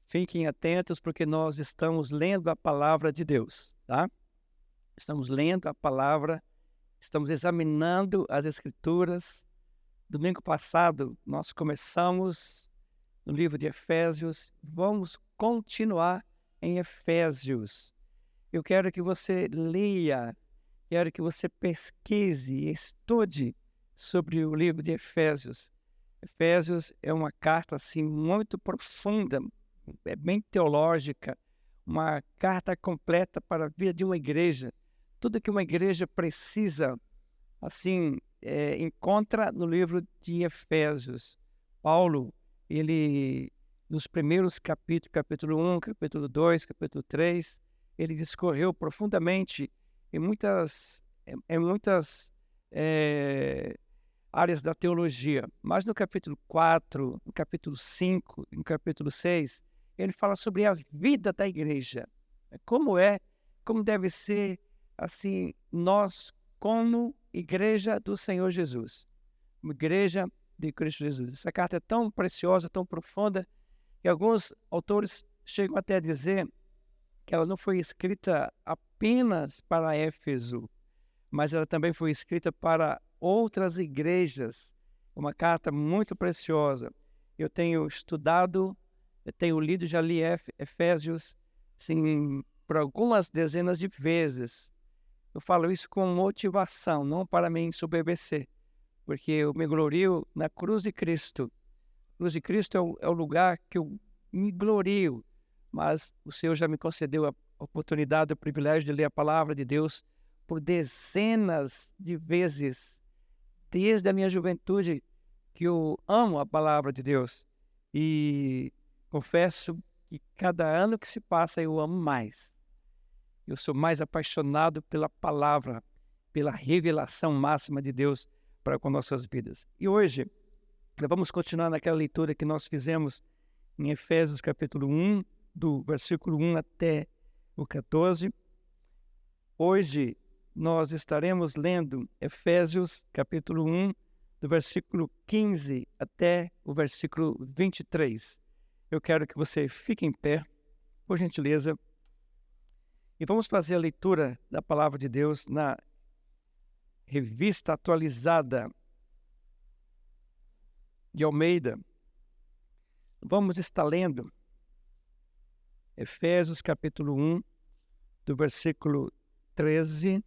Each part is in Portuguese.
Fiquem atentos porque nós estamos lendo a palavra de Deus, tá? Estamos lendo a palavra, estamos examinando as Escrituras. Domingo passado nós começamos no livro de Efésios, vamos continuar em Efésios. Eu quero que você leia, quero que você pesquise, estude sobre o livro de Efésios. Efésios é uma carta assim muito profunda, é bem teológica, uma carta completa para a vida de uma igreja. Tudo que uma igreja precisa, assim, encontra no livro de Efésios. Paulo, ele, nos primeiros capítulos, capítulo 1, capítulo 2, capítulo 3, ele discorreu profundamente em muitas áreas da teologia. Mas no capítulo 4, no capítulo 5, no capítulo 6, ele fala sobre a vida da igreja. Como deve ser, assim, nós como igreja do Senhor Jesus. Uma igreja de Cristo Jesus. Essa carta é tão preciosa, tão profunda, que alguns autores chegam até a dizer que ela não foi escrita apenas para Éfeso, mas ela também foi escrita para outras igrejas. Uma carta muito preciosa. Eu tenho estudado, eu tenho lido, já li Efésios, assim, por algumas dezenas de vezes. Eu falo isso com motivação, não para me ensoberbecer, porque eu me glorio na cruz de Cristo. A cruz de Cristo é o lugar que eu me glorio, mas o Senhor já me concedeu a oportunidade, o privilégio de ler a palavra de Deus por dezenas de vezes, desde a minha juventude, que eu amo a palavra de Deus. E confesso que cada ano que se passa eu amo mais. Eu sou mais apaixonado pela palavra, pela revelação máxima de Deus para com nossas vidas. E hoje, nós vamos continuar naquela leitura que nós fizemos em Efésios capítulo 1, do versículo 1 até o 14. Hoje, nós estaremos lendo Efésios capítulo 1, do versículo 15 até o versículo 23. Eu quero que você fique em pé, por gentileza, e vamos fazer a leitura da palavra de Deus na revista atualizada de Almeida. Vamos estar lendo Efésios capítulo 1, do versículo 15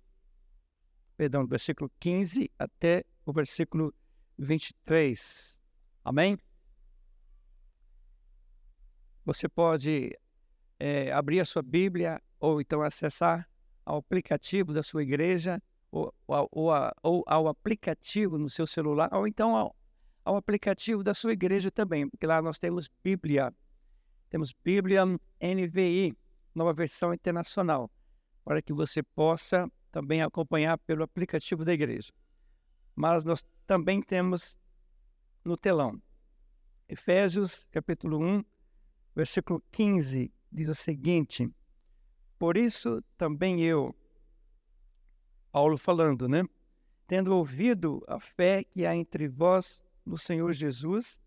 até o versículo 23. Amém? Você pode abrir a sua Bíblia ou então acessar ao aplicativo da sua igreja ou ao aplicativo no seu celular, ou então ao aplicativo da sua igreja também, porque lá nós temos Bíblia NVI, nova versão internacional, para que você possa também acompanhar pelo aplicativo da igreja. Mas nós também temos no telão. Efésios capítulo 1, versículo 15, diz o seguinte: por isso também eu, Paulo falando, né? Tendo ouvido a fé que há entre vós no Senhor Jesus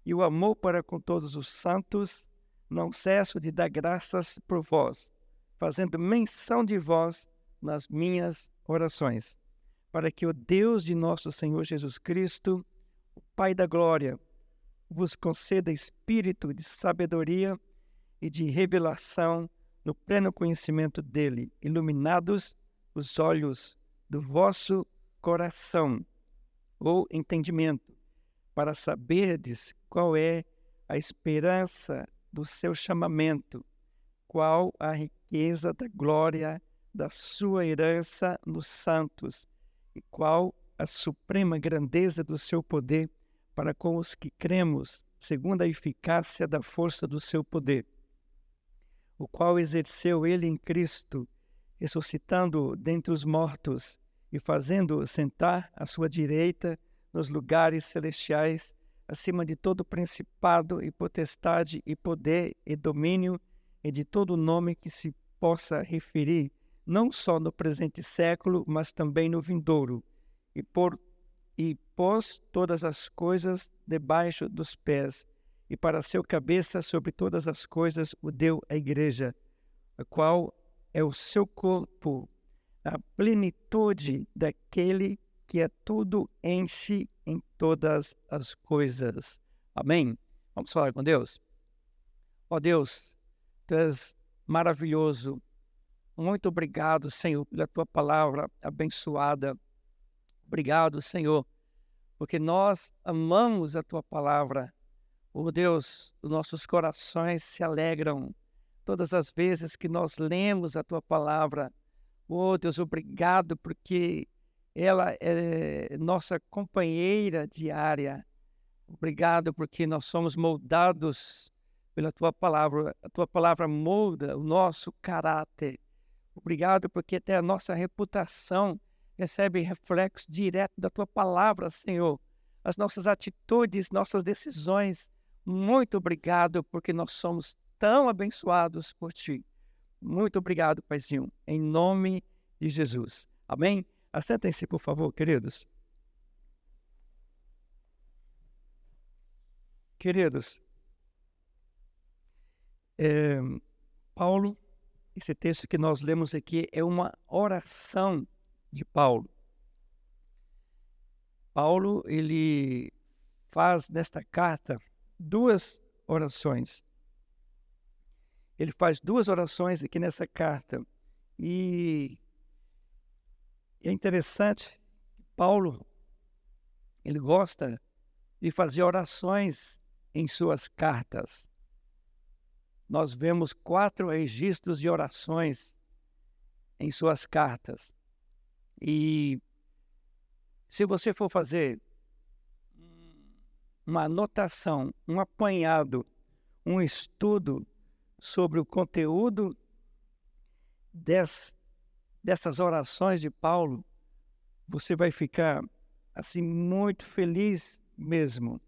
e o amor para com todos os santos, não cesso de dar graças por vós, fazendo menção de vós nas minhas orações, para que o Deus de nosso Senhor Jesus Cristo, o Pai da glória, vos conceda espírito de sabedoria e de revelação no pleno conhecimento dele, iluminados os olhos do vosso coração, ou entendimento, para saberdes qual é a esperança do seu chamamento, qual a riqueza da glória da sua herança nos santos, e qual a suprema grandeza do seu poder para com os que cremos, segundo a eficácia da força do seu poder, o qual exerceu ele em Cristo, ressuscitando dentre os mortos e fazendo-o sentar à sua direita nos lugares celestiais, acima de todo principado e potestade e poder e domínio e de todo nome que se possa referir, não só no presente século, mas também no vindouro, e pôs todas as coisas debaixo dos pés, e para ser o cabeça sobre todas as coisas o deu à igreja, a qual é o seu corpo, a plenitude daquele que a tudo enche em todas as coisas. Amém? Vamos falar com Deus? Ó Deus, Tu és maravilhoso. Muito obrigado, Senhor, pela Tua palavra abençoada. Obrigado, Senhor, porque nós amamos a Tua palavra. Oh Deus, os nossos corações se alegram todas as vezes que nós lemos a Tua palavra. Oh Deus, obrigado porque ela é nossa companheira diária. Obrigado porque nós somos moldados pela Tua palavra. A Tua palavra molda o nosso caráter. Obrigado porque até a nossa reputação recebe reflexo direto da Tua palavra, Senhor. As nossas atitudes, nossas decisões. Muito obrigado porque nós somos tão abençoados por Ti. Muito obrigado, Paizinho, em nome de Jesus. Amém? Assentem-se, por favor, queridos. Queridos, Paulo, esse texto que nós lemos aqui é uma oração de Paulo. Paulo, ele faz nesta carta duas orações. Ele faz duas orações aqui nessa carta. E é interessante, Paulo, ele gosta de fazer orações em suas cartas. Nós vemos 4 registros de orações em suas cartas. E se você for fazer uma anotação, um apanhado, um estudo sobre o conteúdo dessas orações de Paulo, você vai ficar assim muito feliz mesmo.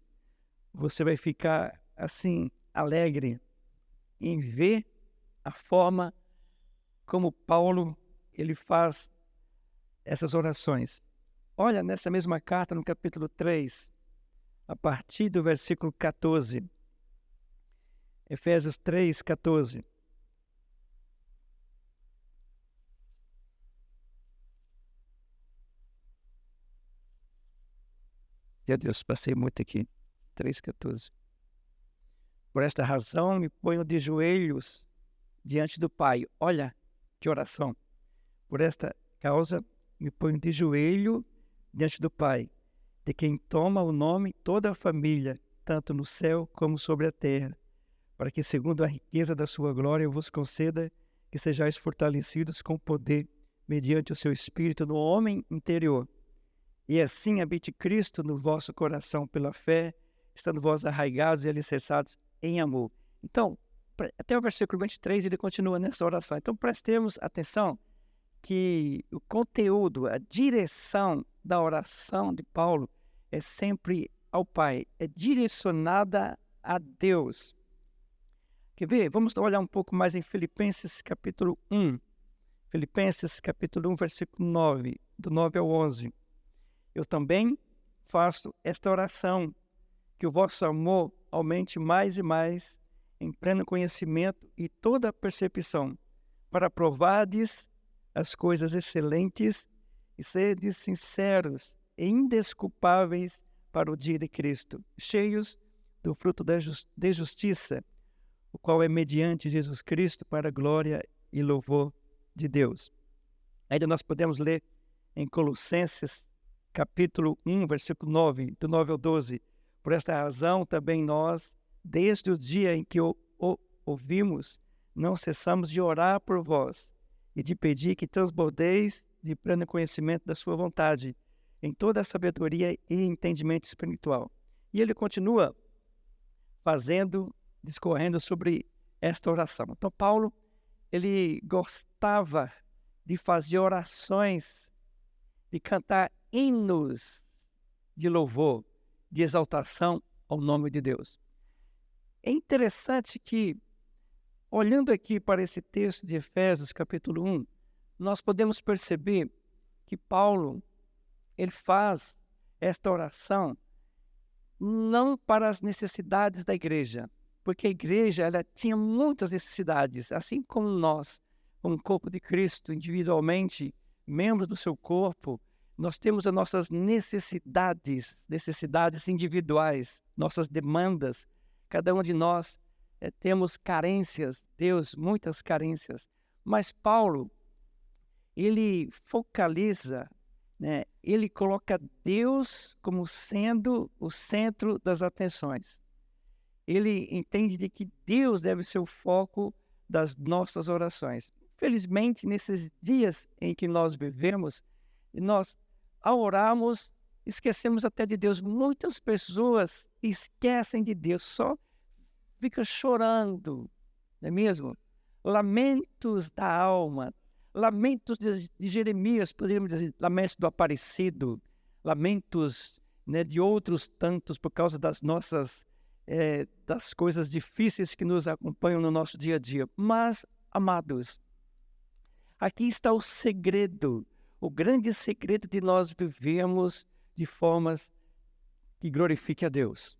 Você vai ficar assim alegre em ver a forma como Paulo ele faz essas orações. Olha nessa mesma carta no capítulo 3, a partir do versículo 14. Efésios 3, 14. Meu Deus, passei muito aqui. 3, 14. Por esta razão me ponho de joelhos diante do Pai. Olha que oração. Por esta causa me ponho de joelho diante do Pai, de quem toma o nome toda a família, tanto no céu como sobre a terra, para que, segundo a riqueza da sua glória, eu vos conceda que sejais fortalecidos com poder, mediante o seu Espírito no homem interior. E assim habite Cristo no vosso coração pela fé, estando vós arraigados e alicerçados em amor. Então, até o versículo 23, ele continua nessa oração. Então, prestemos atenção que o conteúdo, a direção da oração de Paulo é sempre ao Pai, é direcionada a Deus. Quer ver? Vamos olhar um pouco mais em Filipenses capítulo 1. Filipenses capítulo 1, versículo 9, do 9 ao 11. Eu também faço esta oração, que o vosso amor aumente mais e mais em pleno conhecimento e toda percepção, para provardes as coisas excelentes e serdes sinceros e indesculpáveis para o dia de Cristo, cheios do fruto de justiça, o qual é mediante Jesus Cristo para a glória e louvor de Deus. Ainda nós podemos ler em Colossenses capítulo 1, versículo 9, do 9 ao 12. Por esta razão também nós, desde o dia em que o ouvimos, não cessamos de orar por vós e de pedir que transbordeis de pleno conhecimento da sua vontade, em toda a sabedoria e entendimento espiritual. E ele continua discorrendo sobre esta oração. Então, Paulo, ele gostava de fazer orações, de cantar hinos de louvor, de exaltação ao nome de Deus. É interessante que, olhando aqui para esse texto de Efésios, capítulo 1, nós podemos perceber que Paulo, ele faz esta oração não para as necessidades da igreja, porque a igreja ela tinha muitas necessidades, assim como nós, como corpo de Cristo, individualmente, membros do seu corpo, nós temos as nossas necessidades individuais, nossas demandas. Cada um de nós temos carências, Deus, muitas carências. Mas Paulo, ele focaliza, né? Ele coloca Deus como sendo o centro das atenções. Ele entende de que Deus deve ser o foco das nossas orações. Felizmente, nesses dias em que nós vivemos, nós, ao orarmos, esquecemos até de Deus. Muitas pessoas esquecem de Deus, só ficam chorando, não é mesmo? Lamentos da alma, lamentos de Jeremias, poderíamos dizer, lamentos do Aparecido, lamentos, né, de outros tantos por causa das nossas das coisas difíceis que nos acompanham no nosso dia a dia. Mas, amados, aqui está o segredo, o grande segredo de nós vivermos de formas que glorifiquem a Deus.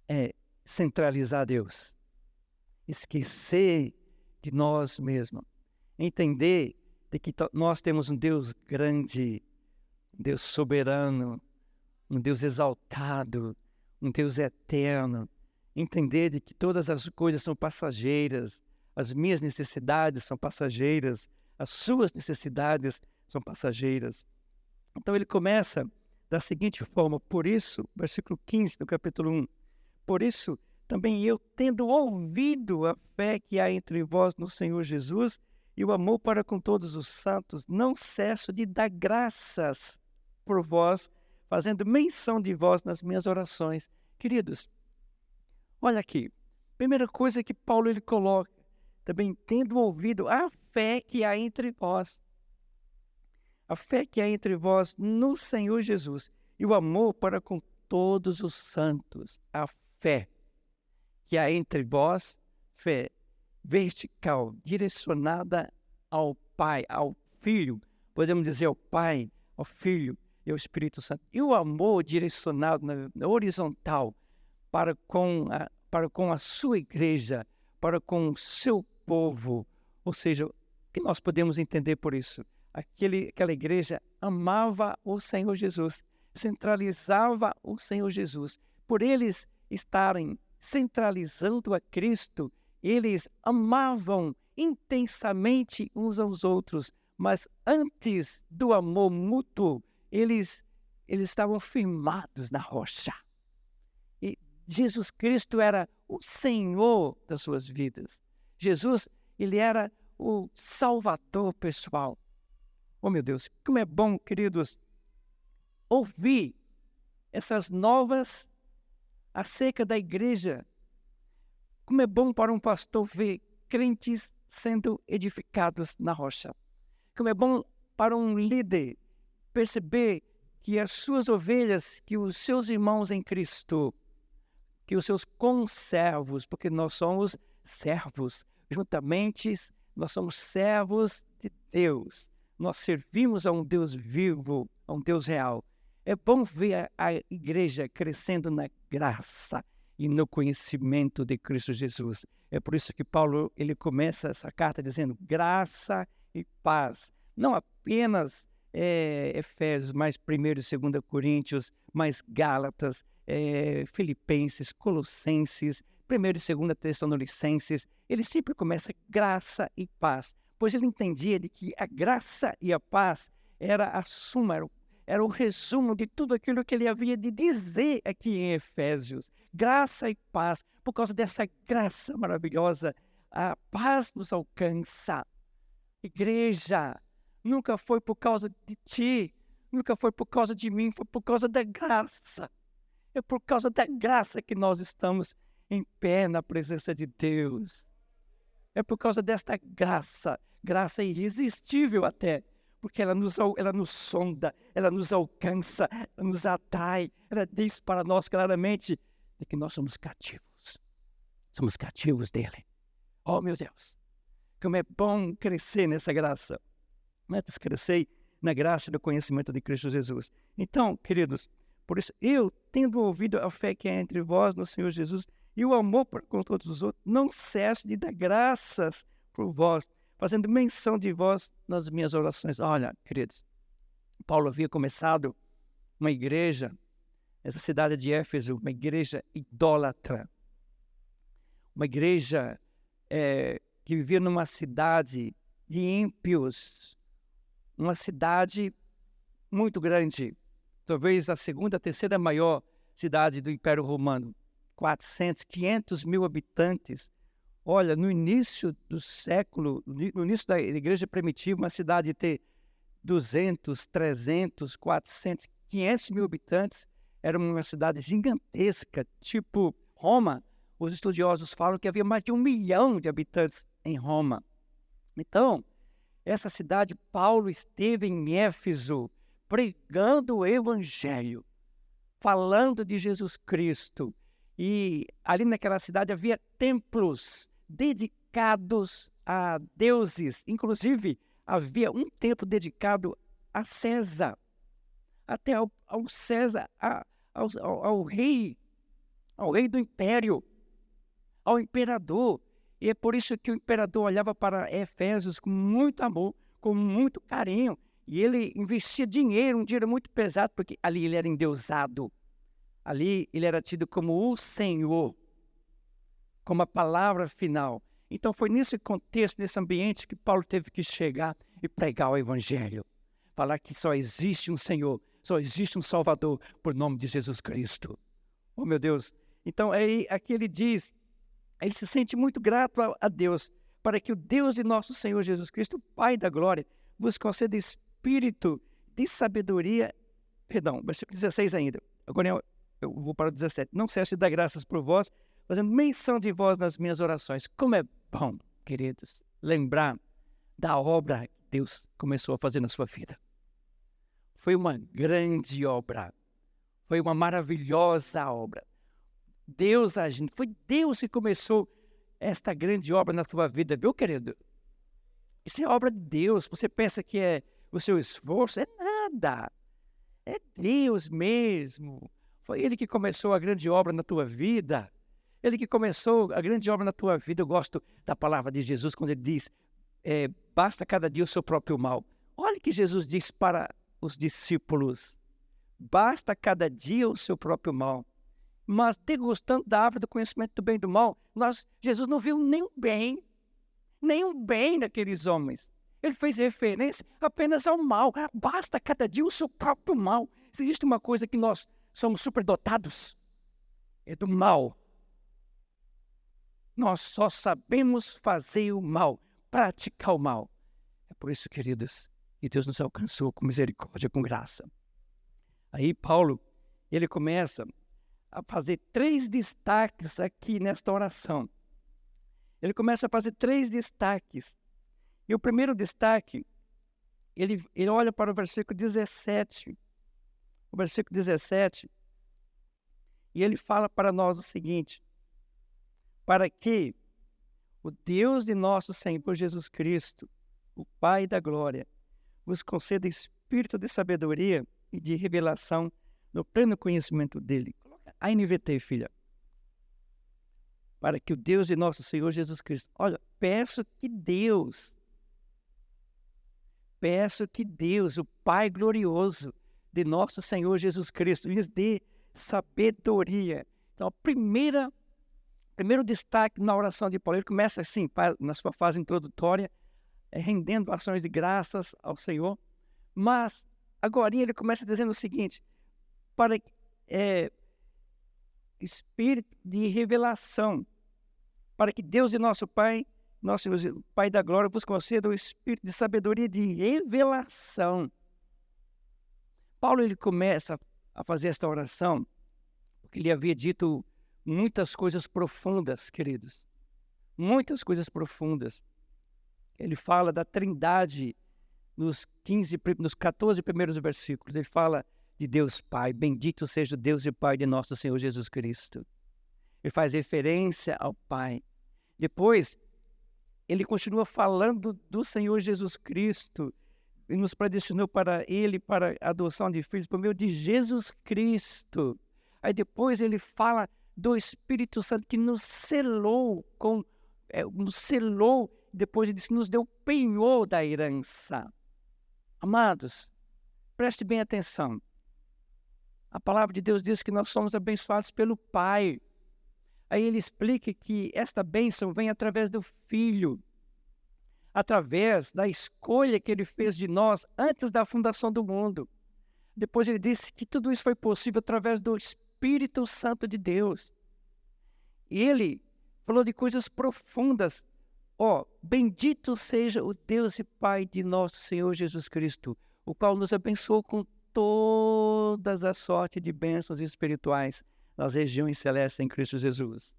É centralizar Deus, esquecer de nós mesmos, entender de que nós temos um Deus grande, um Deus soberano, um Deus exaltado, um Deus eterno. Entender de que todas as coisas são passageiras, as minhas necessidades são passageiras, as suas necessidades são passageiras. Então ele começa da seguinte forma: por isso, versículo 15 do capítulo 1, por isso também eu, tendo ouvido a fé que há entre vós no Senhor Jesus e o amor para com todos os santos, não cesso de dar graças por vós, fazendo menção de vós nas minhas orações. Queridos, olha aqui, primeira coisa que Paulo ele coloca, também tendo ouvido a fé que há entre vós. A fé que há entre vós no Senhor Jesus e o amor para com todos os santos. A fé que há entre vós, fé vertical, direcionada ao Pai, ao Filho, podemos dizer ao Pai, ao Filho e ao Espírito Santo. E o amor direcionado na horizontal, para com a sua igreja, para com o seu povo. Ou seja, o que nós podemos entender por isso? Aquela igreja amava o Senhor Jesus, centralizava o Senhor Jesus. Por eles estarem centralizando a Cristo, eles amavam intensamente uns aos outros, mas antes do amor mútuo, eles estavam firmados na rocha. Jesus Cristo era o Senhor das suas vidas. Jesus, ele era o Salvador pessoal. Oh, meu Deus, como é bom, queridos, ouvir essas novas acerca da igreja. Como é bom para um pastor ver crentes sendo edificados na rocha. Como é bom para um líder perceber que as suas ovelhas, que os seus irmãos em Cristo, que os seus conservos, porque nós somos servos, juntamente nós somos servos de Deus. Nós servimos a um Deus vivo, a um Deus real. É bom ver a igreja crescendo na graça e no conhecimento de Cristo Jesus. É por isso que Paulo ele começa essa carta dizendo graça e paz. Não apenas Efésios, mas 1º e 2º Coríntios, mais Gálatas, Filipenses, Colossenses, 1º e 2º Tessalonicenses. Ele sempre começa graça e paz, pois ele entendia de que a graça e a paz era a suma, era o resumo de tudo aquilo que ele havia de dizer aqui em Efésios. Graça e paz, por causa dessa graça maravilhosa, a paz nos alcança. Igreja, nunca foi por causa de ti, nunca foi por causa de mim, foi por causa da graça. É por causa da graça que nós estamos em pé na presença de Deus. É por causa desta graça, graça irresistível até, porque ela nos sonda, ela nos alcança, ela nos atrai, ela diz para nós claramente de que nós somos cativos dele. Oh, meu Deus, como é bom crescer nessa graça. Antes crescer na graça e no conhecimento de Cristo Jesus. Então, queridos, Por isso, eu, tendo ouvido a fé que há entre vós no Senhor Jesus e o amor para com todos os outros, não cesso de dar graças por vós, fazendo menção de vós nas minhas orações. Olha, queridos, Paulo havia começado uma igreja, essa cidade de Éfeso, uma igreja idólatra, uma igreja que vivia numa cidade de ímpios, uma cidade muito grande, talvez a segunda, terceira maior cidade do Império Romano, 500 mil habitantes. Olha, no início do século, no início da igreja primitiva, uma cidade ter 200, 300, 400, 500 mil habitantes, era uma cidade gigantesca, tipo Roma. Os estudiosos falam que havia mais de 1 milhão de habitantes em Roma. Então, essa cidade, Paulo esteve em Éfeso, pregando o Evangelho, falando de Jesus Cristo. E ali naquela cidade havia templos dedicados a deuses. Inclusive, havia um templo dedicado a César, até ao César, ao rei do império, ao imperador. E é por isso que o imperador olhava para Efésios com muito amor, com muito carinho. E ele investia dinheiro, um dinheiro muito pesado, porque ali ele era endeusado. Ali ele era tido como o Senhor, como a palavra final. Então foi nesse contexto, nesse ambiente, que Paulo teve que chegar e pregar o Evangelho. Falar que só existe um Senhor, só existe um Salvador, por nome de Jesus Cristo. Oh, meu Deus! Então aí aqui ele diz, ele se sente muito grato a Deus, para que o Deus de nosso Senhor Jesus Cristo, Pai da glória, vos conceda espírito de sabedoria. Perdão, versículo 16 ainda. Agora eu vou para o 17. Não cesse de dar graças por vós, fazendo menção de vós nas minhas orações. Como é bom, queridos, lembrar da obra que Deus começou a fazer na sua vida. Foi uma grande obra. Foi uma maravilhosa obra. Deus agindo. Foi Deus que começou esta grande obra na tua vida, viu, querido? Isso é obra de Deus. Você pensa que é o seu esforço? É nada. É Deus mesmo. Foi Ele que começou a grande obra na tua vida. Ele que começou a grande obra na tua vida. Eu gosto da palavra de Jesus quando Ele diz, basta cada dia o seu próprio mal. Olha o que Jesus diz para os discípulos. Basta cada dia o seu próprio mal. Mas degustando da árvore do conhecimento do bem e do mal, Jesus não viu nenhum bem naqueles homens. Ele fez referência apenas ao mal. Basta cada dia o seu próprio mal. Se existe uma coisa que nós somos superdotados, é do mal. Nós só sabemos fazer o mal, praticar o mal. É por isso, queridos, que Deus nos alcançou com misericórdia, com graça. Aí Paulo, ele começa a fazer 3 destaques aqui nesta oração. Ele começa a fazer 3 destaques. E o primeiro destaque, ele olha para o versículo 17. O versículo 17, e ele fala para nós o seguinte: para que o Deus de nosso Senhor Jesus Cristo, o Pai da glória, vos conceda espírito de sabedoria e de revelação no pleno conhecimento dele. A NVT, filha. Para que o Deus de nosso Senhor Jesus Cristo... Olha, peço que Deus, o Pai glorioso de nosso Senhor Jesus Cristo, lhes dê sabedoria. Então, primeiro destaque na oração de Paulo, ele começa assim, na sua fase introdutória, rendendo ações de graças ao Senhor. Mas, agora ele começa dizendo o seguinte, para espírito de revelação, para que Deus e nosso Pai da glória, vos conceda o espírito de sabedoria de revelação. Paulo, ele começa a fazer esta oração, porque ele havia dito muitas coisas profundas, queridos. Muitas coisas profundas. Ele fala da Trindade nos 14 primeiros versículos. Ele fala de Deus Pai, bendito seja o Deus e Pai de nosso Senhor Jesus Cristo. Ele faz referência ao Pai. Depois, ele continua falando do Senhor Jesus Cristo, e nos predestinou para Ele, para a adoção de filhos, por meio de Jesus Cristo. Aí depois ele fala do Espírito Santo que nos selou, depois ele disse, nos deu penhor da herança. Amados, preste bem atenção. A palavra de Deus diz que nós somos abençoados pelo Pai. Aí ele explica que esta bênção vem através do Filho, através da escolha que ele fez de nós antes da fundação do mundo. Depois ele disse que tudo isso foi possível através do Espírito Santo de Deus. E ele falou de coisas profundas. Bendito seja o Deus e Pai de nosso Senhor Jesus Cristo, o qual nos abençoou com todas as sortes de bênçãos espirituais nas regiões celestes em Cristo Jesus.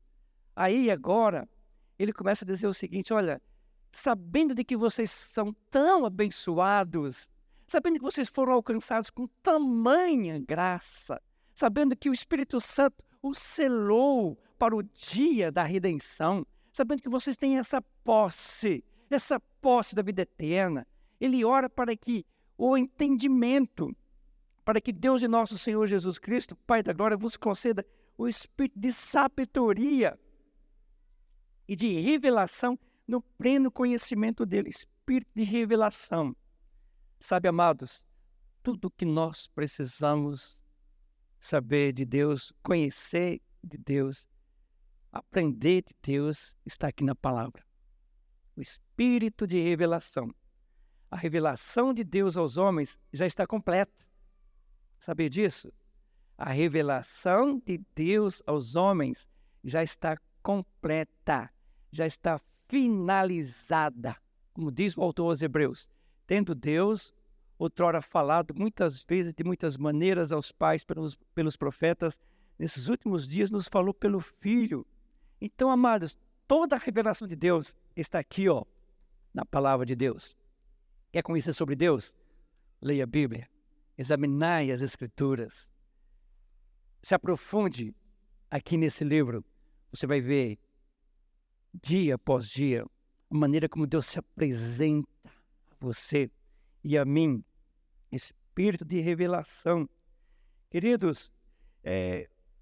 Aí agora, ele começa a dizer o seguinte, olha, sabendo de que vocês são tão abençoados, sabendo que vocês foram alcançados com tamanha graça, sabendo que o Espírito Santo os selou para o dia da redenção, sabendo que vocês têm essa posse da vida eterna, ele ora para que o entendimento, para que Deus de nosso Senhor Jesus Cristo, Pai da glória, vos conceda o espírito de sabedoria e de revelação no pleno conhecimento dele, espírito de revelação. Sabe, amados, tudo que nós precisamos saber de Deus, conhecer de Deus, aprender de Deus, está aqui na palavra. O espírito de revelação. A revelação de Deus aos homens já está completa. Sabia disso? A revelação de Deus aos homens já está completa, já está finalizada. Como diz o autor aos Hebreus, tendo Deus outrora falado muitas vezes, de muitas maneiras aos pais pelos profetas, nesses últimos dias nos falou pelo Filho. Então, amados, toda a revelação de Deus está aqui, na palavra de Deus. Quer conhecer sobre Deus? Leia a Bíblia, examinai as Escrituras. Se aprofunde aqui nesse livro, você vai ver, dia após dia, a maneira como Deus se apresenta a você e a mim, espírito de revelação. Queridos,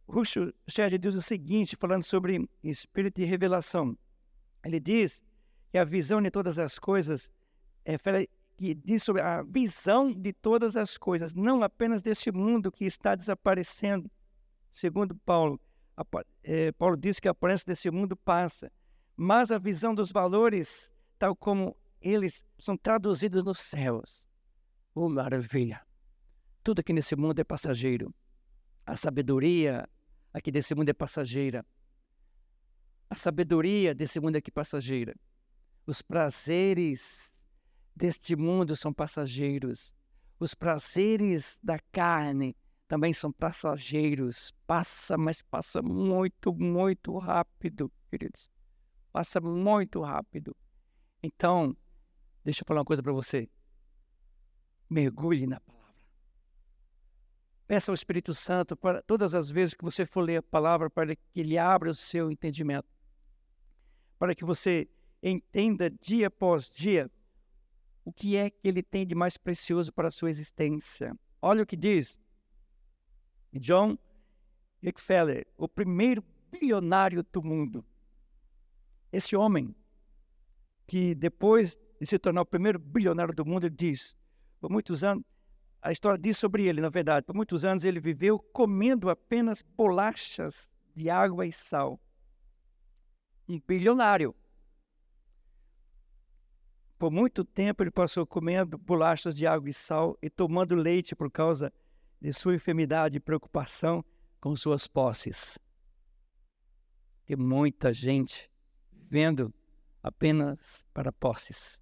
Russell Shedd diz o seguinte, falando sobre espírito de revelação. Ele diz que a visão de todas as coisas, que diz sobre a visão de todas as coisas, não apenas deste mundo que está desaparecendo. Segundo Paulo, Paulo diz que a aparência desse mundo passa, mas a visão dos valores, tal como eles são traduzidos nos céus. Oh, maravilha! Tudo aqui nesse mundo é passageiro. A sabedoria aqui desse mundo é passageira. A sabedoria desse mundo aqui é passageira. Os prazeres deste mundo são passageiros. Os prazeres da carne também são passageiros. Mas passa muito, muito rápido, queridos. Passa muito rápido. Então, deixa eu falar uma coisa para você. Mergulhe na palavra. Peça ao Espírito Santo, para todas as vezes que você for ler a palavra, para que Ele abra o seu entendimento. Para que você entenda dia após dia o que é que Ele tem de mais precioso para a sua existência. Olha o que diz John Rockefeller, o primeiro bilionário do mundo. Esse homem, que depois de se tornar o primeiro bilionário do mundo, ele diz, por muitos anos, a história diz sobre ele, na verdade, por muitos anos ele viveu comendo apenas bolachas de água e sal. Um bilionário. Por muito tempo ele passou comendo bolachas de água e sal e tomando leite por causa de sua enfermidade e preocupação com suas posses. Tem muita gente vivendo apenas para posses,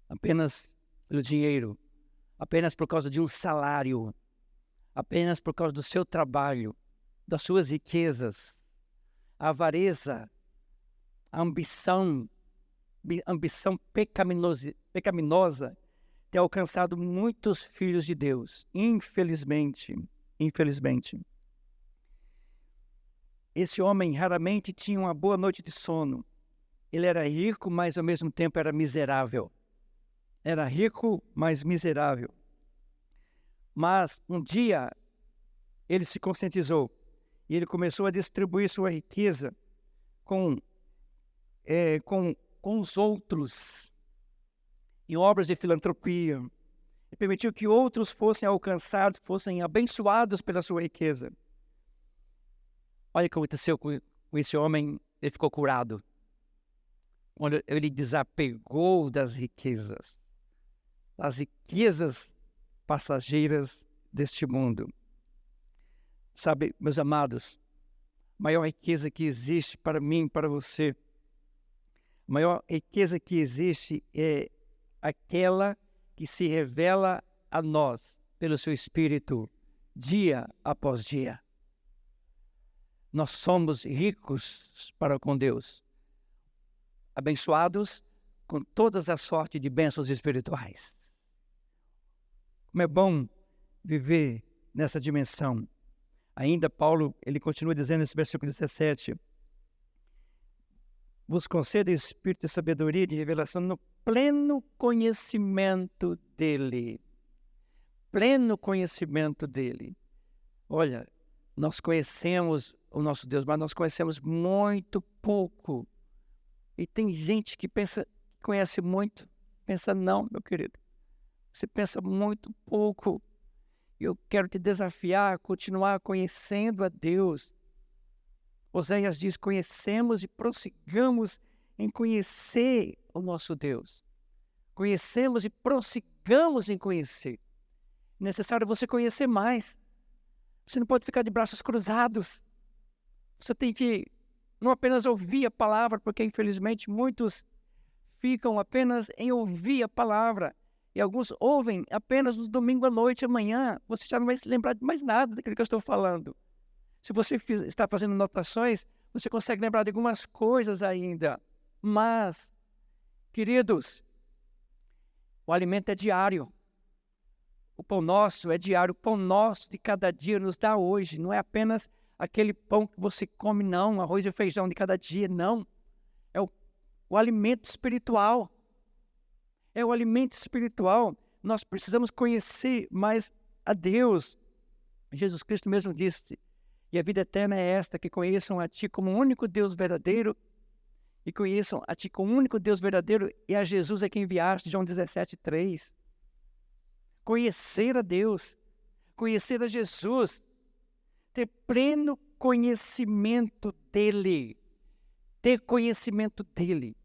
apenas pelo dinheiro, apenas por causa de um salário, apenas por causa do seu trabalho, das suas riquezas. A avareza, a ambição pecaminosa tem alcançado muitos filhos de Deus, infelizmente. Esse homem raramente tinha uma boa noite de sono. Ele era rico, mas ao mesmo tempo era miserável. Era rico, mas miserável. Mas um dia ele se conscientizou e ele começou a distribuir sua riqueza com os outros, em obras de filantropia, e permitiu que outros fossem alcançados, fossem abençoados pela sua riqueza. Olha o que aconteceu com esse homem, ele ficou curado. Quando ele desapegou das riquezas passageiras deste mundo. Sabe, meus amados, a maior riqueza que existe para mim, para você, a maior riqueza que existe é aquela que se revela a nós pelo seu Espírito, dia após dia. Nós somos ricos para com Deus, abençoados com todas as sortes de bênçãos espirituais. Como é bom viver nessa dimensão. Ainda Paulo, ele continua dizendo nesse versículo 17, vos concede espírito de sabedoria e de revelação no pleno conhecimento dele. Pleno conhecimento dele. Olha, nós conhecemos o nosso Deus, mas nós conhecemos muito pouco. E tem gente que pensa que conhece muito. Pensa, não, meu querido. Você pensa muito pouco. Eu quero te desafiar a continuar conhecendo a Deus. Oséias diz, conhecemos e prossigamos em conhecer o nosso Deus. Conhecemos e prossigamos em conhecer. É necessário você conhecer mais. Você não pode ficar de braços cruzados. Você tem que não apenas ouvir a palavra, porque infelizmente muitos ficam apenas em ouvir a palavra. E alguns ouvem apenas no domingo à noite, amanhã. Você já não vai se lembrar de mais nada daquilo que eu estou falando. Se você está fazendo anotações, você consegue lembrar de algumas coisas ainda. Mas, queridos, o alimento é diário. O pão nosso é diário. O pão nosso de cada dia nos dá hoje. Não é apenas aquele pão que você come, não. Arroz e feijão de cada dia, não. É o alimento espiritual. É o alimento espiritual. Nós precisamos conhecer mais a Deus. Jesus Cristo mesmo disse, e a vida eterna é esta, que conheçam a Ti como o único Deus verdadeiro, e conheçam a Ti como o único Deus verdadeiro, e a Jesus é quem enviaste, João 17:3. Conhecer a Deus, conhecer a Jesus, ter pleno conhecimento dEle, ter conhecimento dEle.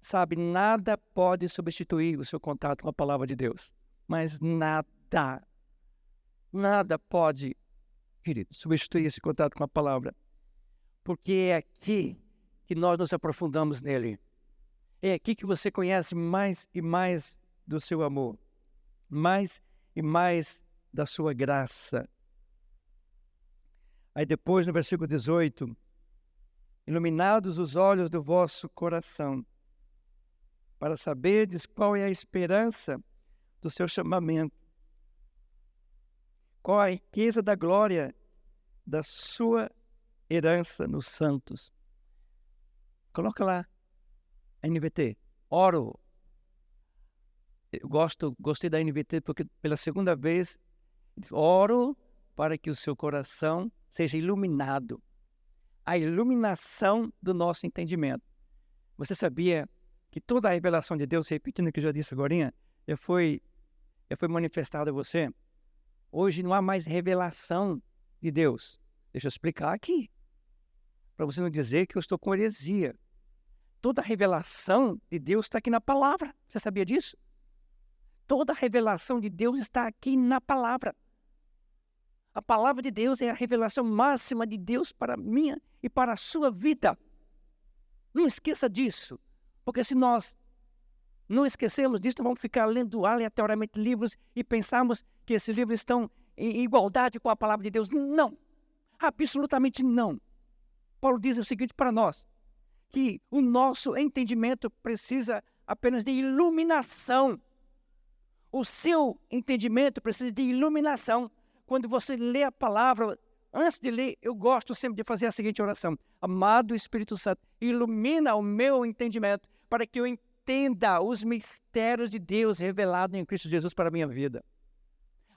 Sabe, nada pode substituir o seu contato com a palavra de Deus. Mas nada pode, querido, substituir esse contato com a palavra. Porque é aqui que nós nos aprofundamos nele. É aqui que você conhece mais e mais do seu amor. Mais e mais da sua graça. Aí depois, no versículo 18, iluminados os olhos do vosso coração, para saberdes qual é a esperança do seu chamamento, qual a riqueza da glória da sua herança nos santos. Coloca lá, a NVT, oro. Eu gostei da NVT porque pela segunda vez, oro para que o seu coração seja iluminado. A iluminação do nosso entendimento. Você sabia que toda a revelação de Deus, repetindo o que eu já disse agora, já foi manifestada a você? Hoje não há mais revelação de Deus. Deixa eu explicar aqui, para você não dizer que eu estou com heresia. Toda a revelação de Deus está aqui na palavra. Você sabia disso? Toda a revelação de Deus está aqui na palavra. A palavra de Deus é a revelação máxima de Deus para a minha e para a sua vida. Não esqueça disso. Porque se nós não esquecermos disso, vamos ficar lendo aleatoriamente livros e pensarmos que esses livros estão em igualdade com a palavra de Deus. Não, absolutamente não. Paulo diz o seguinte para nós, que o nosso entendimento precisa apenas de iluminação. O seu entendimento precisa de iluminação. Quando você lê a palavra, antes de ler, eu gosto sempre de fazer a seguinte oração. Amado Espírito Santo, ilumina o meu entendimento para que eu entenda entenda os mistérios de Deus revelados em Cristo Jesus para a minha vida.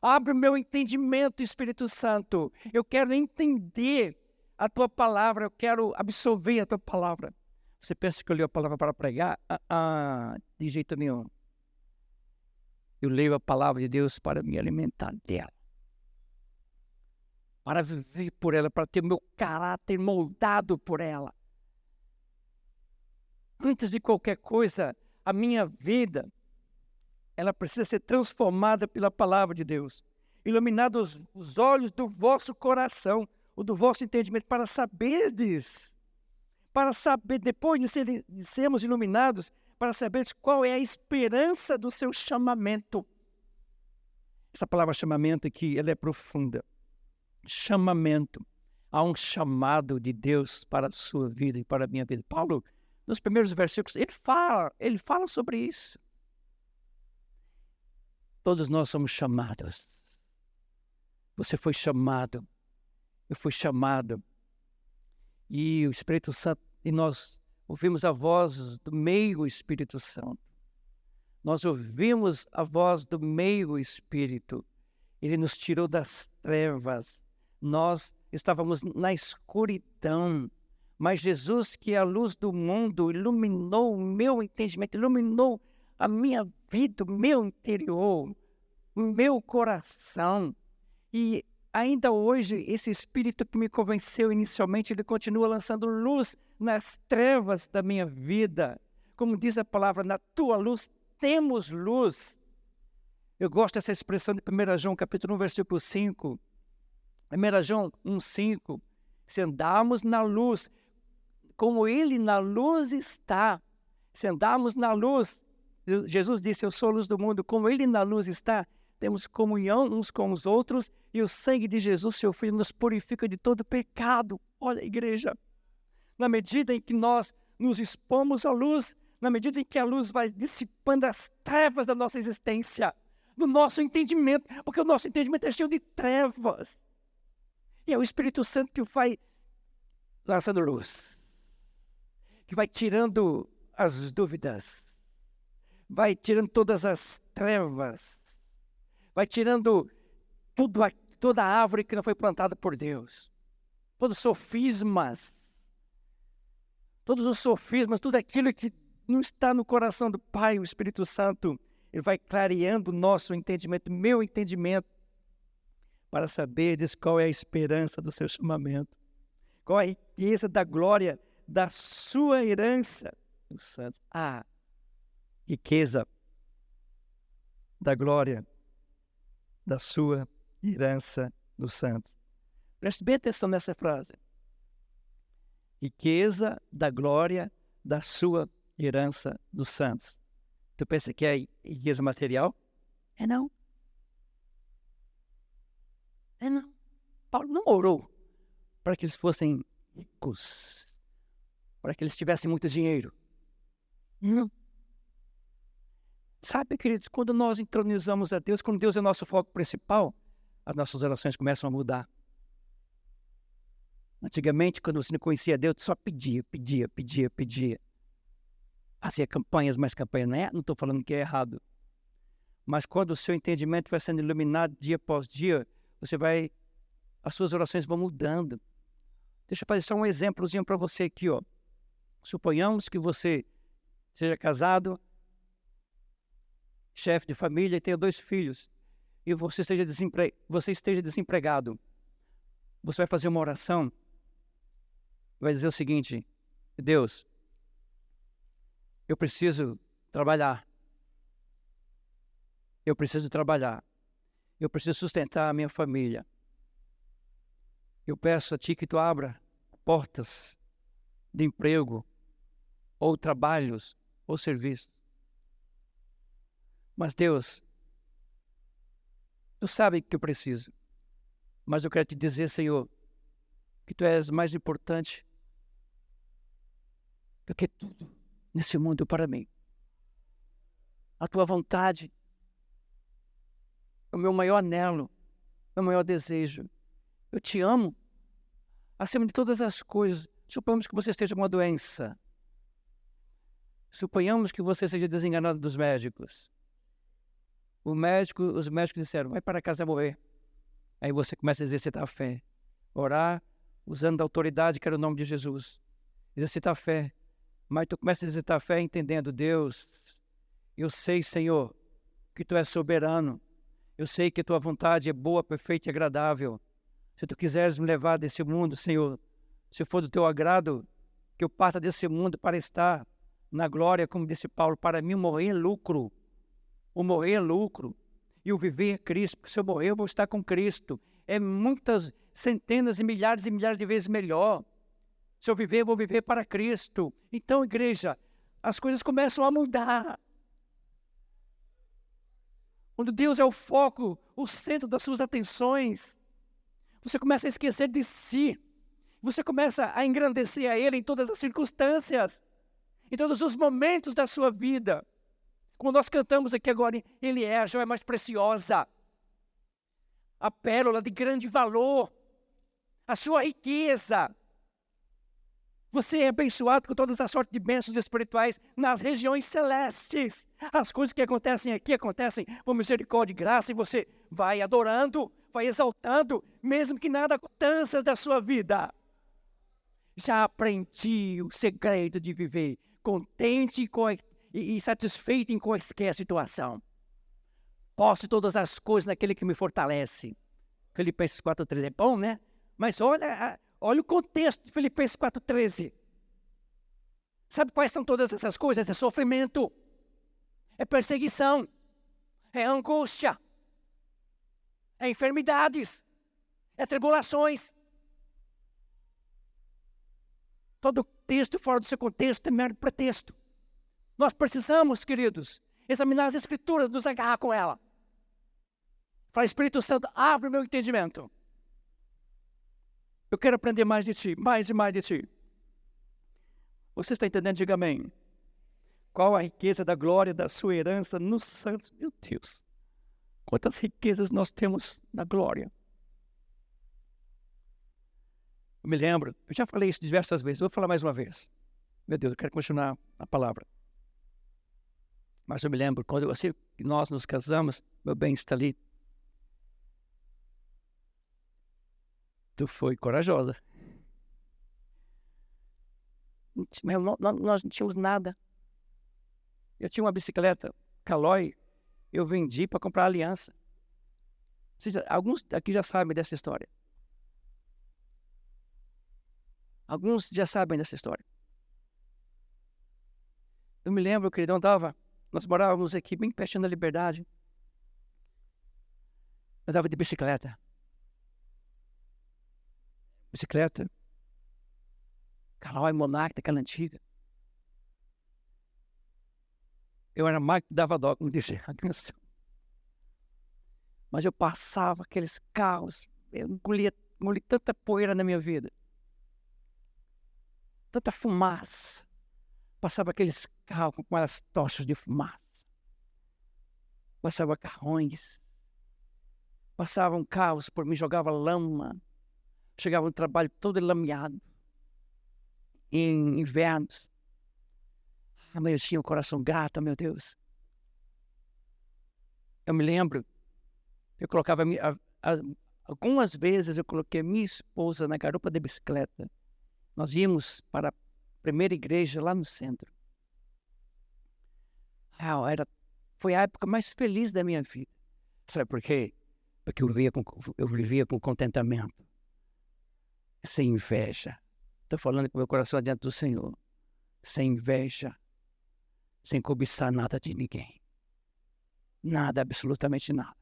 Abre o meu entendimento, Espírito Santo. Eu quero entender a tua palavra, eu quero absorver a tua palavra. Você pensa que eu leio a palavra para pregar? De jeito nenhum. Eu leio a palavra de Deus para me alimentar dela. Para viver por ela, para ter o meu caráter moldado por ela. Antes de qualquer coisa, a minha vida, ela precisa ser transformada pela palavra de Deus. Iluminados os olhos do vosso coração, ou do vosso entendimento, para saberdes, depois de sermos iluminados, para saberdes qual é a esperança do seu chamamento. Essa palavra chamamento aqui, ela é profunda. Chamamento. Há um chamado de Deus para a sua vida e para a minha vida. Paulo, nos primeiros versículos, ele fala sobre isso. Todos nós somos chamados. Você foi chamado. Eu fui chamado. E o Espírito Santo, e nós ouvimos a voz do meio Espírito Santo. Nós ouvimos a voz do meio Espírito. Ele nos tirou das trevas. Nós estávamos na escuridão. Mas Jesus, que é a luz do mundo, iluminou o meu entendimento, iluminou a minha vida, o meu interior, o meu coração. E ainda hoje, esse Espírito que me convenceu inicialmente, ele continua lançando luz nas trevas da minha vida. Como diz a palavra, na tua luz temos luz. Eu gosto dessa expressão de 1 João, capítulo 1, versículo 5. 1 João 1,5. Se andarmos na luz, como ele na luz está. Se andarmos na luz, Jesus disse, eu sou a luz do mundo, como ele na luz está, temos comunhão uns com os outros, e o sangue de Jesus, seu Filho, nos purifica de todo pecado. Olha, igreja, na medida em que nós nos expomos à luz, na medida em que a luz vai dissipando as trevas da nossa existência, do nosso entendimento, porque o nosso entendimento é cheio de trevas. E é o Espírito Santo que vai lançando luz, que vai tirando as dúvidas, vai tirando todas as trevas, vai tirando toda a árvore que não foi plantada por Deus, todos os sofismas, tudo aquilo que não está no coração do Pai, o Espírito Santo, ele vai clareando o nosso entendimento, meu entendimento, para saberes qual é a esperança do seu chamamento, qual a riqueza da glória da sua herança, os santos. A riqueza da glória da sua herança dos santos. Preste bem atenção nessa frase. Riqueza da glória da sua herança dos santos. Tu pensa que é riqueza material? É não. É não. Paulo não orou para que eles fossem ricos, para que eles tivessem muito dinheiro. Não. Sabe, queridos, quando nós entronizamos a Deus, quando Deus é nosso foco principal, as nossas orações começam a mudar. Antigamente, quando você não conhecia Deus, só pedia. Fazia campanhas, mais campanhas. Não estou falando que é errado. Mas quando o seu entendimento vai sendo iluminado dia após dia, as suas orações vão mudando. Deixa eu fazer só um exemplozinho para você aqui, ó. Suponhamos que você seja casado, chefe de família e tenha 2 filhos, e você esteja desempregado. Você vai fazer uma oração, vai dizer o seguinte: Deus, eu preciso trabalhar. Eu preciso sustentar a minha família. Eu peço a Ti que Tu abra portas de emprego, ou trabalhos, ou serviços. Mas Deus, Tu sabe que eu preciso. Mas eu quero Te dizer, Senhor, que Tu és mais importante do que tudo nesse mundo para mim. A Tua vontade é o meu maior anelo, o meu maior desejo. Eu Te amo acima de todas as coisas. Suponhamos que você esteja com uma doença. Suponhamos que você seja desenganado dos médicos. Os médicos disseram, vai para casa morrer. Aí você começa a exercitar a fé. Orar usando a autoridade que era o nome de Jesus. Exercitar a fé. Mas tu começa a exercitar a fé entendendo, Deus, eu sei, Senhor, que Tu és soberano. Eu sei que a Tua vontade é boa, perfeita e agradável. Se Tu quiseres me levar desse mundo, Senhor, se for do Teu agrado, que eu parta desse mundo para estar na glória, como disse Paulo, para mim morrer é lucro. O morrer é lucro. E o viver é Cristo. Porque se eu morrer, eu vou estar com Cristo. É muitas, centenas e milhares de vezes melhor. Se eu viver, eu vou viver para Cristo. Então, igreja, as coisas começam a mudar. Quando Deus é o foco, o centro das suas atenções, você começa a esquecer de si. Você começa a engrandecer a Ele em todas as circunstâncias, em todos os momentos da sua vida. Como nós cantamos aqui agora, Ele é a joia mais preciosa, a pérola de grande valor, a sua riqueza. Você é abençoado com todas as sortes de bênçãos espirituais nas regiões celestes. As coisas que acontecem aqui acontecem por misericórdia e graça, e você vai adorando, vai exaltando, mesmo que nada aconteça da sua vida. Já aprendi o segredo de viver contente e satisfeito em qualquer situação. Posso todas as coisas naquele que me fortalece. Filipenses 4,13 é bom, né? Mas olha o contexto de Filipenses 4,13. Sabe quais são todas essas coisas? É sofrimento, é perseguição, é angústia, é enfermidades, é tribulações. Todo texto fora do seu contexto é mero pretexto. Nós precisamos, queridos, examinar as Escrituras, nos agarrar com ela. Fala, Espírito Santo, abre o meu entendimento. Eu quero aprender mais de Ti, mais e mais de Ti. Você está entendendo? Diga amém. Qual a riqueza da glória da sua herança nos santos? Meu Deus, quantas riquezas nós temos na glória. Eu me lembro, eu já falei isso diversas vezes, vou falar mais uma vez. Meu Deus, eu quero continuar a palavra. Mas eu me lembro, quando nós nos casamos, meu bem está ali. Tu foi corajosa. Nós não tínhamos nada. Eu tinha uma bicicleta Caloi, eu vendi para comprar aliança. Alguns aqui já sabem dessa história. Alguns já sabem dessa história. Eu me lembro, queridão, nós morávamos aqui bem pertinho da Liberdade. Eu andava de bicicleta. Caloi Monarch, daquela antiga. Eu era mais que dava dó, como dizia a canção. Mas eu passava aqueles carros, eu engoli tanta poeira na minha vida. Tanta fumaça. Passava aqueles carros com aquelas tochas de fumaça. Passava carrões. Passavam carros por mim, jogava lama. Chegava no trabalho todo lameado. Em invernos. Mas eu tinha um coração grato, meu Deus. Eu me lembro, eu colocava algumas vezes eu coloquei a minha esposa na garupa de bicicleta. Nós íamos para a primeira igreja lá no centro. Foi a época mais feliz da minha vida. Sabe por quê? Porque eu vivia com contentamento. Sem inveja. Estou falando com meu coração diante do Senhor. Sem inveja. Sem cobiçar nada de ninguém. Nada, absolutamente nada.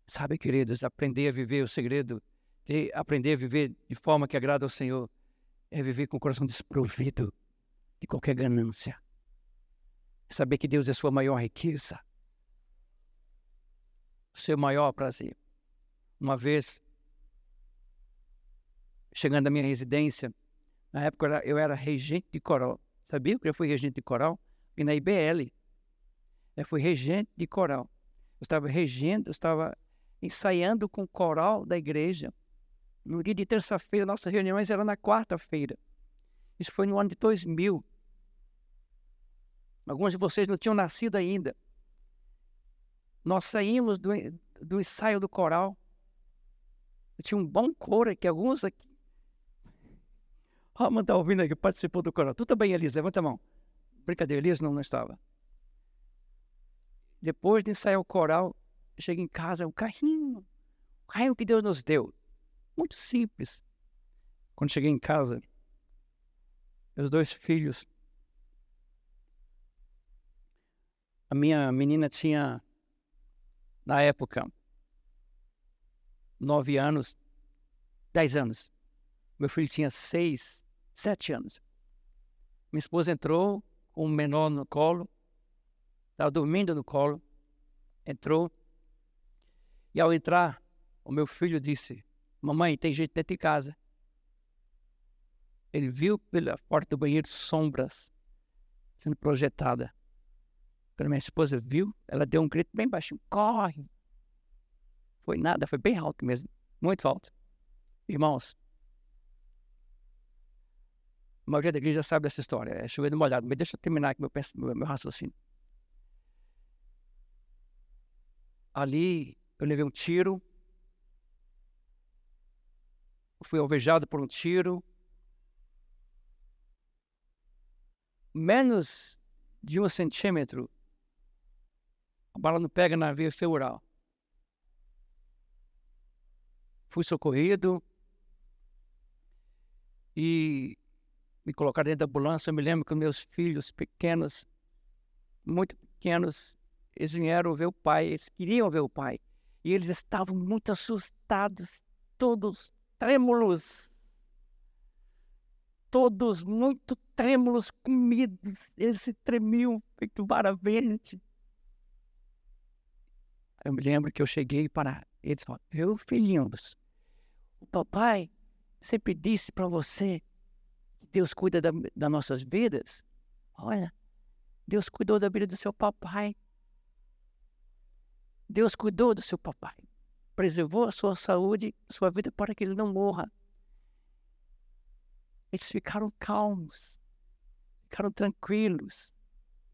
Sabe, queridos, aprender a viver o segredo, aprender a viver de forma que agrada ao Senhor, é viver com o coração desprovido de qualquer ganância. Saber que Deus é a sua maior riqueza. O seu maior prazer. Uma vez, chegando à minha residência, na época eu era regente de coral. Sabia que eu fui regente de coral? E na IBL, eu fui regente de coral. Eu estava ensaiando com o coral da igreja. No dia de terça-feira, nossas reuniões eram na quarta-feira. Isso foi no ano de 2000. Alguns de vocês não tinham nascido ainda. Nós saímos do ensaio do coral. Eu tinha um bom coro aqui, alguns aqui. Roman está ouvindo aqui, participou do coral. Tudo bem, Elias? Levanta a mão. Brincadeira, Elias não estava. Depois de ensaiar o coral, eu cheguei em casa, o carrinho que Deus nos deu. Muito simples. Quando cheguei em casa, meus 2 filhos, a minha menina tinha, na época, 9 anos, 10 anos. Meu filho tinha 6, 7 anos. Minha esposa entrou com o menor no colo, estava dormindo no colo, entrou, e ao entrar, o meu filho disse: mamãe, tem gente dentro de casa. Ele viu pela porta do banheiro sombras sendo projetadas. Quando minha esposa viu, ela deu um grito bem baixinho: corre! Foi nada, foi bem alto mesmo, muito alto. Irmãos, a maioria da igreja sabe dessa história, é chovendo molhado, mas deixa eu terminar aqui meu raciocínio. Ali eu levei um tiro, fui alvejado por um tiro, menos de 1 centímetro, a bala não pega na veia femoral. Fui socorrido e me colocaram dentro da ambulância. Eu me lembro que meus filhos pequenos, muito pequenos, eles vieram ver o pai, eles queriam ver o pai. E eles estavam muito assustados, todos trêmulos. Todos muito trêmulos, com medo. Eles se tremiam, feito vara verde. Eu me lembro que eu cheguei para eles: viu, filhinhos, o papai sempre disse para você que Deus cuida das nossas vidas. Olha, Deus cuidou da vida do seu papai. Deus cuidou do seu papai. Preservou a sua saúde, sua vida, para que ele não morra. Eles ficaram calmos, ficaram tranquilos.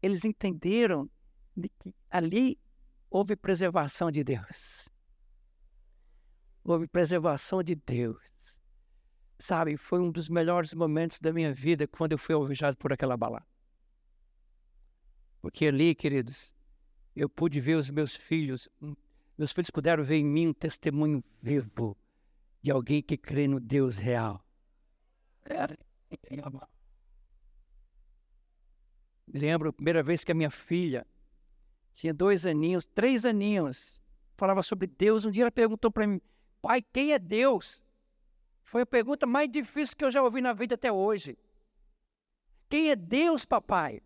Eles entenderam de que ali houve preservação de Deus. Houve preservação de Deus. Sabe, foi um dos melhores momentos da minha vida quando eu fui alvejado por aquela bala. Porque ali, queridos, eu pude ver os meus filhos puderam ver em mim um testemunho vivo de alguém que crê no Deus real. Me lembro a primeira vez que a minha filha tinha 2 aninhos, 3 aninhos, falava sobre Deus. Um dia ela perguntou para mim: pai, quem é Deus? Foi a pergunta mais difícil que eu já ouvi na vida até hoje. Quem é Deus, papai?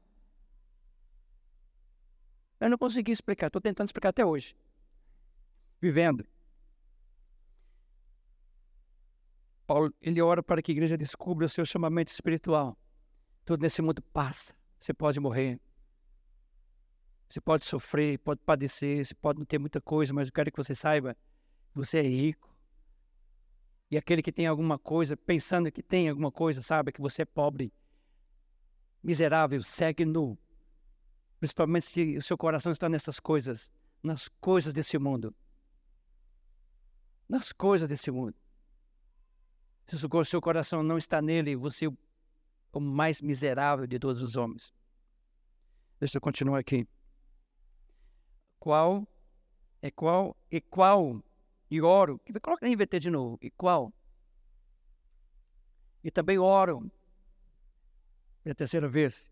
Eu não consegui explicar, estou tentando explicar até hoje. Vivendo. Paulo, ele ora para que a igreja descubra o seu chamamento espiritual. Tudo nesse mundo passa. Você pode morrer. Você pode sofrer, pode padecer, você pode não ter muita coisa, mas eu quero que você saiba, você é rico. E aquele que tem alguma coisa, pensando que tem alguma coisa, sabe que você é pobre, miserável, cego e nu. Principalmente se o seu coração está nessas coisas, nas coisas desse mundo. Nas coisas desse mundo. Se o seu coração não está nele, você é o mais miserável de todos os homens. Deixa eu continuar aqui. E oro. Coloca em VT de novo. E também oro, pela terceira vez,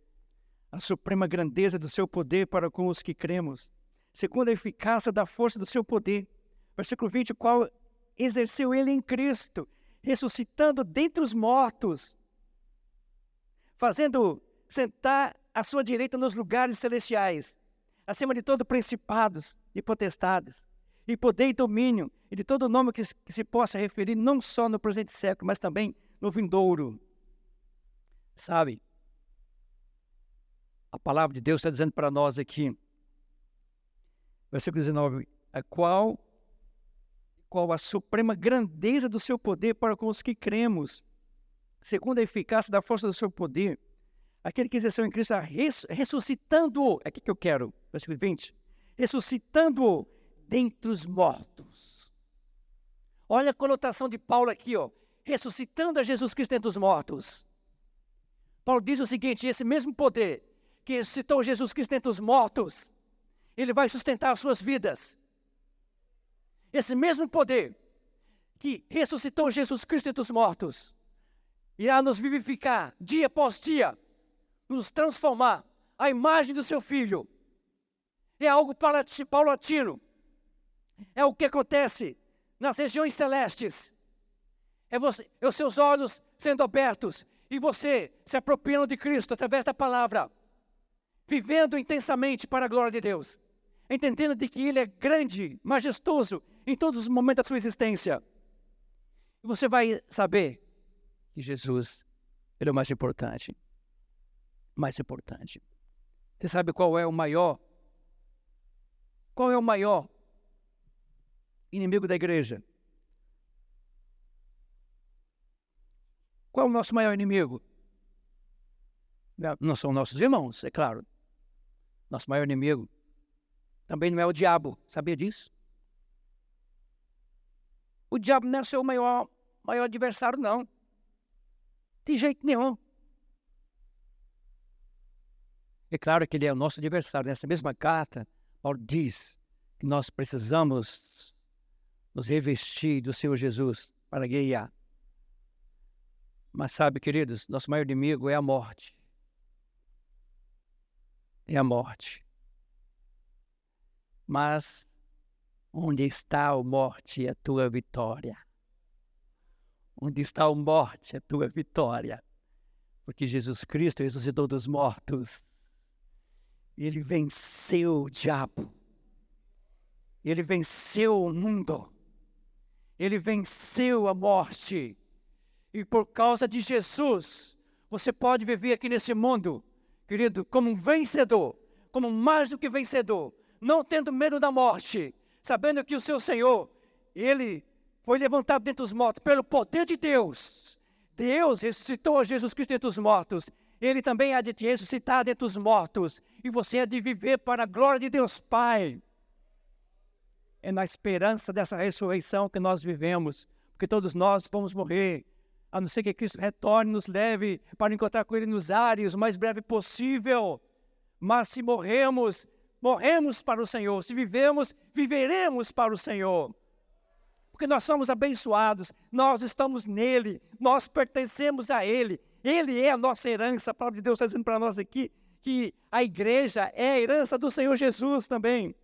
a suprema grandeza do seu poder para com os que cremos, segundo a eficácia da força do seu poder. Versículo 20, qual exerceu ele em Cristo, ressuscitando dentre os mortos, fazendo sentar à sua direita nos lugares celestiais, acima de todo principados e potestades, e poder e domínio, e de todo nome que se possa referir, não só no presente século, mas também no vindouro. Sabe, a palavra de Deus está dizendo para nós aqui, versículo 19, a qual a suprema grandeza do seu poder para com os que cremos, segundo a eficácia da força do seu poder, aquele que exerceu em Cristo, ressuscitando-o, é aqui que eu quero, versículo 20, ressuscitando-o dentre os mortos. Olha a conotação de Paulo aqui, ó, ressuscitando a Jesus Cristo dentre os mortos. Paulo diz o seguinte: esse mesmo poder que ressuscitou Jesus Cristo dentre os mortos, ele vai sustentar as suas vidas. Esse mesmo poder que ressuscitou Jesus Cristo dentre os mortos, irá nos vivificar dia após dia, nos transformar à imagem do seu Filho. É algo paulatino. É o que acontece nas regiões celestes. É os seus olhos sendo abertos e você se apropriando de Cristo através da palavra, vivendo intensamente para a glória de Deus, entendendo de que Ele é grande, majestoso em todos os momentos da sua existência. E você vai saber que Jesus, Ele é o mais importante. Mais importante. Você sabe qual é o maior? Qual é o maior inimigo da igreja? Qual é o nosso maior inimigo? Não são nossos irmãos, é claro. Nosso maior inimigo também não é o diabo. Sabia disso? O diabo não é o seu maior adversário, não. De jeito nenhum. É claro que ele é o nosso adversário. Nessa mesma carta, Paulo diz que nós precisamos nos revestir do Senhor Jesus para guerrear. Mas sabe, queridos, nosso maior inimigo é a morte. É a morte. Mas onde está a morte, a tua vitória? Onde está a morte, a tua vitória? Porque Jesus Cristo ressuscitou dos mortos. Ele venceu o diabo. Ele venceu o mundo. Ele venceu a morte. E por causa de Jesus, você pode viver aqui nesse mundo, querido, como um vencedor, como mais do que vencedor, não tendo medo da morte, sabendo que o seu Senhor, Ele foi levantado dentre os mortos pelo poder de Deus. Deus ressuscitou a Jesus Cristo dentre os mortos. Ele também há de te ressuscitar dentre os mortos. E você há de viver para a glória de Deus Pai. É na esperança dessa ressurreição que nós vivemos, porque todos nós vamos morrer, a não ser que Cristo retorne e nos leve para encontrar com Ele nos ares o mais breve possível. Mas se morremos, morremos para o Senhor. Se vivemos, viveremos para o Senhor. Porque nós somos abençoados, nós estamos nele, nós pertencemos a Ele. Ele é a nossa herança. A palavra de Deus está dizendo para nós aqui que a igreja é a herança do Senhor Jesus também.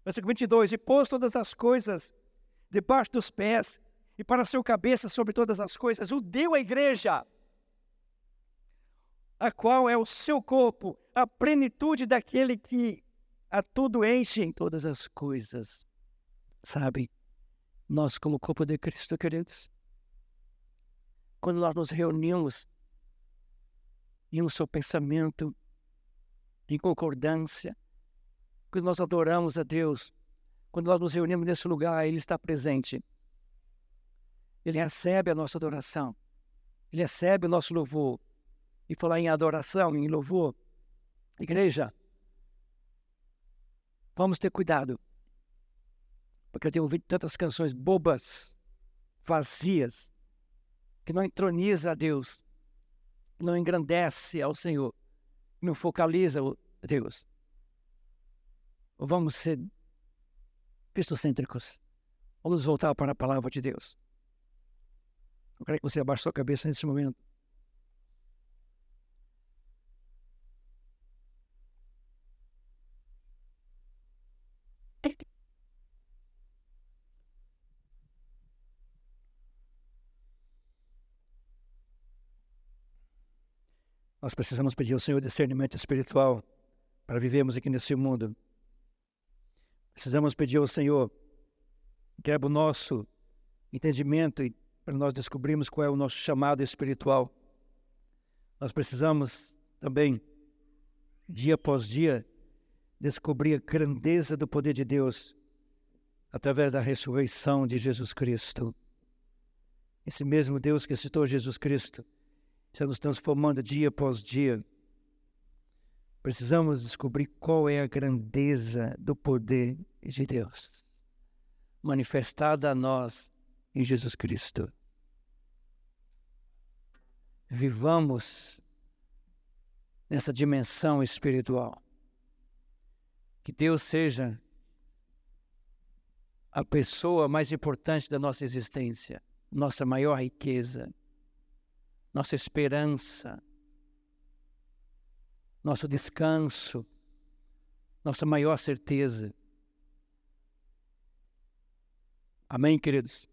Versículo 22, e pôs todas as coisas debaixo dos pés, e para a sua cabeça sobre todas as coisas, o deu à igreja, a qual é o seu corpo, a plenitude daquele que a tudo enche em todas as coisas. Sabe, nós como corpo de Cristo, queridos, quando nós nos reunimos em um só pensamento, em concordância, quando nós adoramos a Deus, quando nós nos reunimos nesse lugar, Ele está presente. Ele recebe a nossa adoração. Ele recebe o nosso louvor. E falar em adoração, em louvor, igreja, vamos ter cuidado. Porque eu tenho ouvido tantas canções bobas, vazias, que não entroniza a Deus, que não engrandece ao Senhor, que não focaliza o Deus. Ou vamos ser cristocêntricos. Vamos voltar para a palavra de Deus. Eu quero que você abaixe sua cabeça nesse momento. Nós precisamos pedir ao Senhor discernimento espiritual para vivermos aqui nesse mundo. Precisamos pedir ao Senhor que abra o nosso entendimento e para nós descobrirmos qual é o nosso chamado espiritual. Nós precisamos também, dia após dia, descobrir a grandeza do poder de Deus através da ressurreição de Jesus Cristo. Esse mesmo Deus que ressuscitou Jesus Cristo, está nos transformando dia após dia. Precisamos descobrir qual é a grandeza do poder de Deus, manifestada a nós em Jesus Cristo. Vivamos nessa dimensão espiritual. Que Deus seja a pessoa mais importante da nossa existência, nossa maior riqueza, nossa esperança, nosso descanso, nossa maior certeza. Amém, queridos?